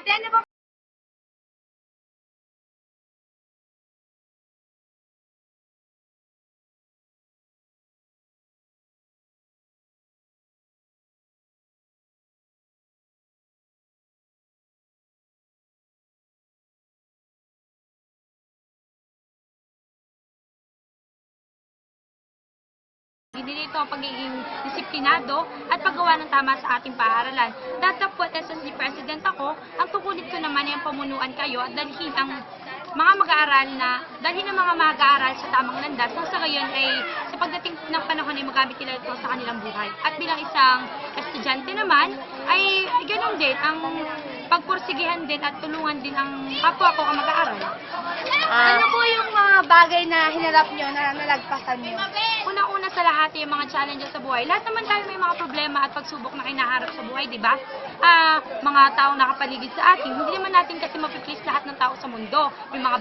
Ate, ano ba? Dito ang pagiging disiplinado at paggawa ng tama sa ating paaralan. Datapwat as the President ako, ang tukulit ko naman ay ang pamunuan kayo at dalhin ang mga mga mag-aaral sa tamang landas nang sa gayon ay sa pagdating ng panahon ay magamit nila ito sa kanilang buhay. At bilang isang estudyante naman ay ganoon din ang pagpursigihan din at tulungan din ang kapwa ko ang mag-aaral. Ano po yung mga bagay na hinarap nyo, na nalagpasan nyo? Una-una sa lahat yung mga challenges sa buhay. Lahat naman tayo may mga problema at pagsubok na kinaharap sa buhay, di ba? Mga taong nakapaligid sa atin, hindi naman natin kasi mapiplease lahat ng tao sa mundo. May mga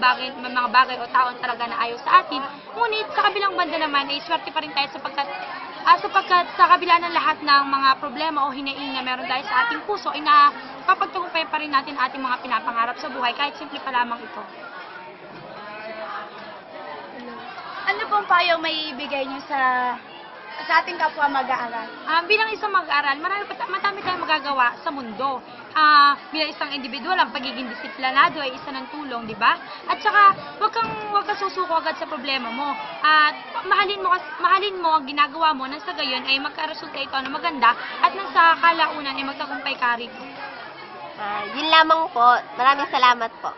bagay o taon talaga na ayaw sa atin. Ngunit sa kabilang banda naman, ay swerte pa rin tayo sapagkat sa kabila ng lahat ng mga problema o hinaing na meron tayo sa ating puso, ay napapagtagumpay pa rin natin ating mga pinapangarap sa buhay kahit simple pa lamang ito. Ano pong payo may ibigay nyo sa ating kapwa mag-aaral? Bilang isang mag-aaral, marami tayong magagawa sa mundo. Bilang isang individual, ang pagiging disiplinado ay isa ng tulong, di ba? At saka, wag kang susuko agad sa problema mo. At mahalin mo ang ginagawa mo nang sa gayon ay magkaresulta ito na maganda at nang sa kalaunan ay magtagumpay ka rin. Yun lamang po. Maraming salamat po.